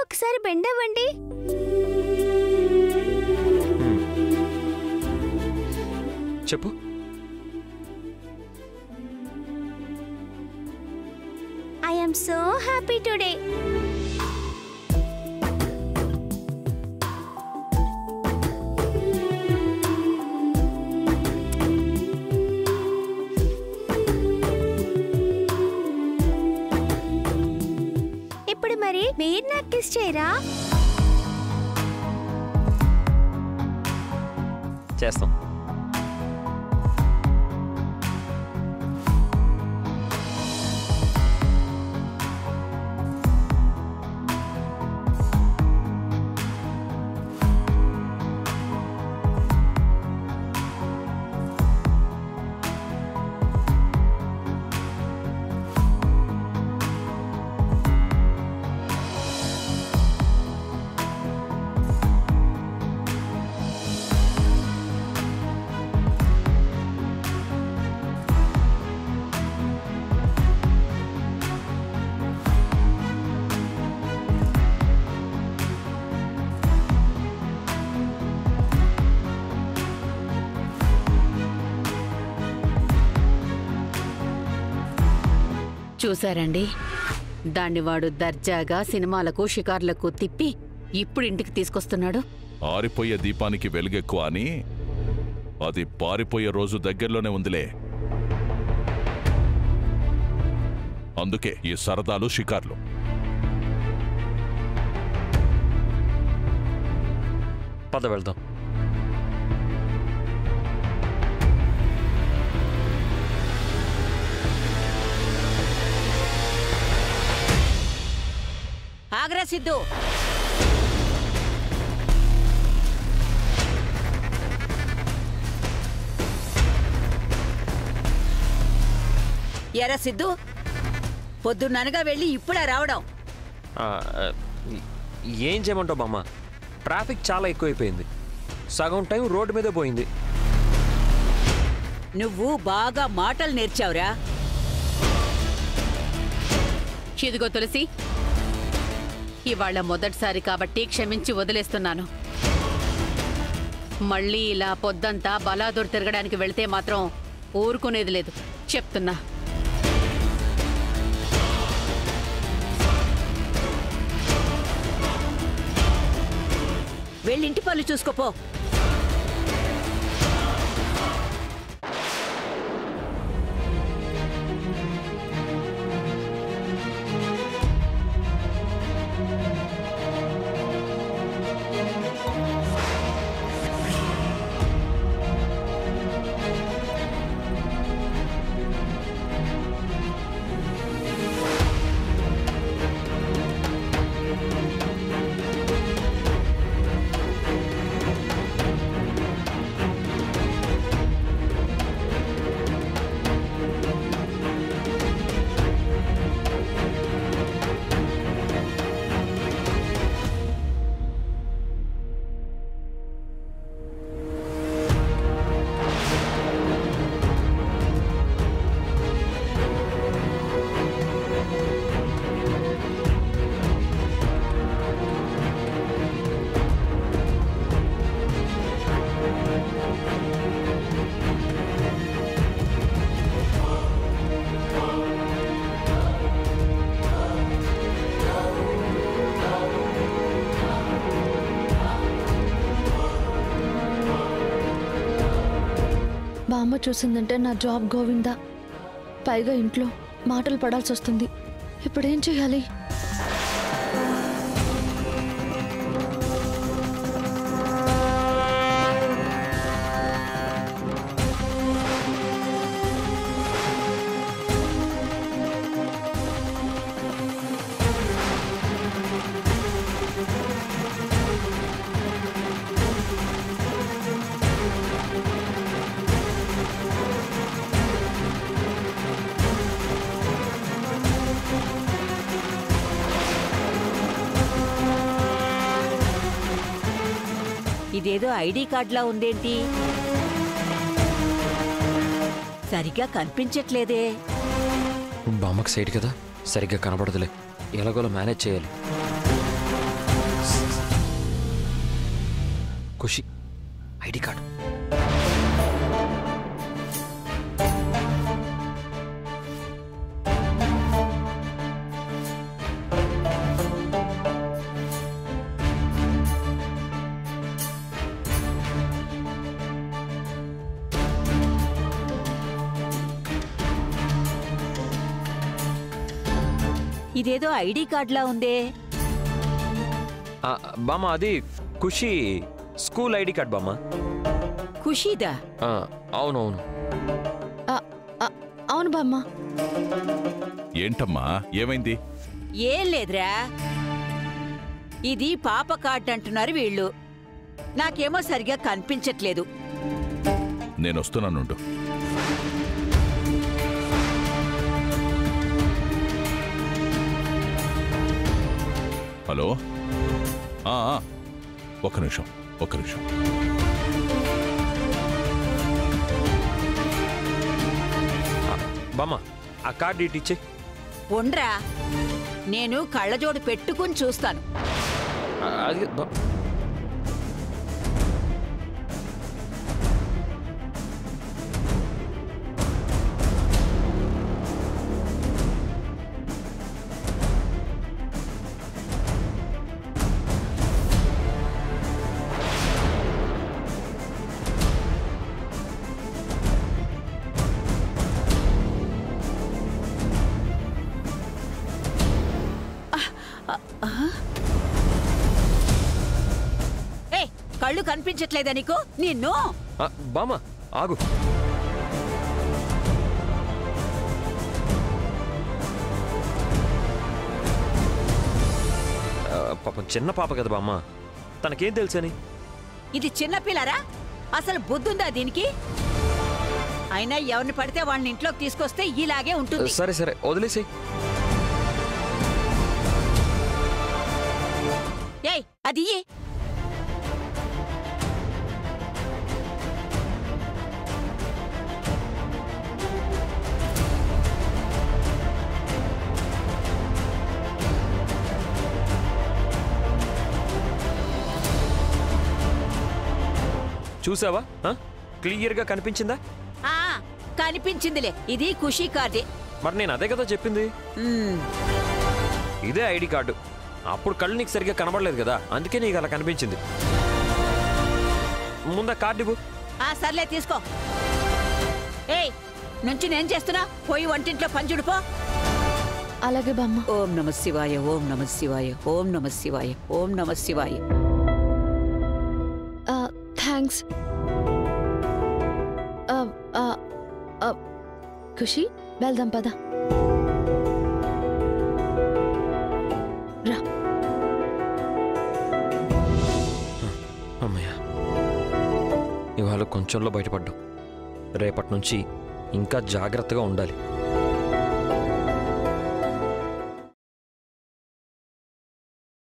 ఒకసారి బెండ్ అవ్వండి. చెప్పు. I am so happy today. ఇప్పుడు మరి మీరు నాకు కిస్ చేయరా? చేస్తాం. చూసారండి, దాన్ని వాడు దర్జాగా సినిమాలకు షికార్లకు తిప్పి ఇప్పుడు ఇంటికి తీసుకొస్తున్నాడు. ఆరిపోయే దీపానికి వెలుగెక్కువ అని అది పారిపోయే రోజు దగ్గరలోనే ఉందిలే. అందుకే ఈ సరదాలు షికార్లు. పద వెళ్దాం. ఆగ్రా సిద్ధు, ఎరా సిద్ధు, పొద్దున్ననగా వెళ్ళి ఇప్పుడే రావడం. ఏం చేయమంటావు బామ్మ? ట్రాఫిక్ చాలా ఎక్కువైపోయింది. సగం టైం రోడ్డు మీదే పోయింది. నువ్వు బాగా మాటలు నేర్చావురా. ఇదిగో తులసి, ఇవాళ మొదటిసారి కాబట్టి క్షమించి వదిలేస్తున్నాను. మళ్ళీ ఇలా పొద్దంతా బలాదూర్ తిరగడానికి వెళితే మాత్రం ఊరుకునేది లేదు, చెప్తున్నా. వెళ్ళింటి పనులు చూసుకోపో. బామ్మ చూసిందంటే నా జాబ్ గోవిందా. పైగా ఇంట్లో మాటలు పడాల్సి వస్తుంది. ఇప్పుడేం చేయాలి? ఇదేదో ఐడి కార్డులా ఉందేంటి? సరిగ్గా కనిపించట్లేదే. బామ్మకి సైడ్ కదా, సరిగ్గా కనబడదులే. ఎలాగోలా మేనేజ్ చేయాలి. ఖుషి ఐడి కార్డు. ఇదేదో ఐడి కార్డులా ఉందే. బామ్మ అది ఖుషి స్కూల్ ఐడి కార్డ్ బామ్మ. ఖుషీదా? అవునవును. అవును బామ్మ. ఏంటమ్మా ఏమైంది? ఏం లేదురా, ఇది పాప కార్డు అంటున్నారు వీళ్ళు. నాకేమో సరిగా కనిపించట్లేదు. నేనొస్తున్నానుండు. హలో, ఒక్క నిమిషం. బామ్మ ఆ కార్డు ఇటు ఇచ్చే. ఉండ్రా, నేను కళ్ళజోడు పెట్టుకుని చూస్తాను. అది కళ్ళు కనిపించట్లేదా నీకు? నిన్ను బామ్మ ఆగు. పాపం చిన్న పాప కదా బామ్మ, తనకేం తెలుసని. ఇది చిన్నపిల్లరా? అసలు బుద్ధుందా దీనికి? అయినా ఎవరిని పడితే వాళ్ళని ఇంట్లోకి తీసుకొస్తే ఇలాగే ఉంటుంది. సరే సరే వదిలేసి. ఏయ్ అది చూసావా? క్లియర్గా కనిపించిందా? కనిపించిందిలే, ఇది ఖుషీ కార్డే. మరి నేను అదే కదా చెప్పింది. ఇదే ఐడి కార్డు. అప్పుడు కళ్ళు నీకు సరిగ్గా కనబడలేదు కదా, అందుకే నీకు అలా కనిపించింది. ముందా కార్డు ఇవ్వు. సర్లే తీసుకో. ఏయ్ నుంచి నేను చేస్తున్నా, పోయి వంటింట్లో పంచుడుపో. అలాగే బామ్మ. ఓం నమ శివాయ, ఓం నమ శివాయ, ఓం నమ శివాయ, ఓం నమ శివాయ. థ్యాంక్స్. ఖుషి వెళ్దాం పద. రా. అమ్మయ్య, ఇవాళ కొంచెంలో బయటపడ్డాం. రేపటి నుంచి ఇంకా జాగ్రత్తగా ఉండాలి.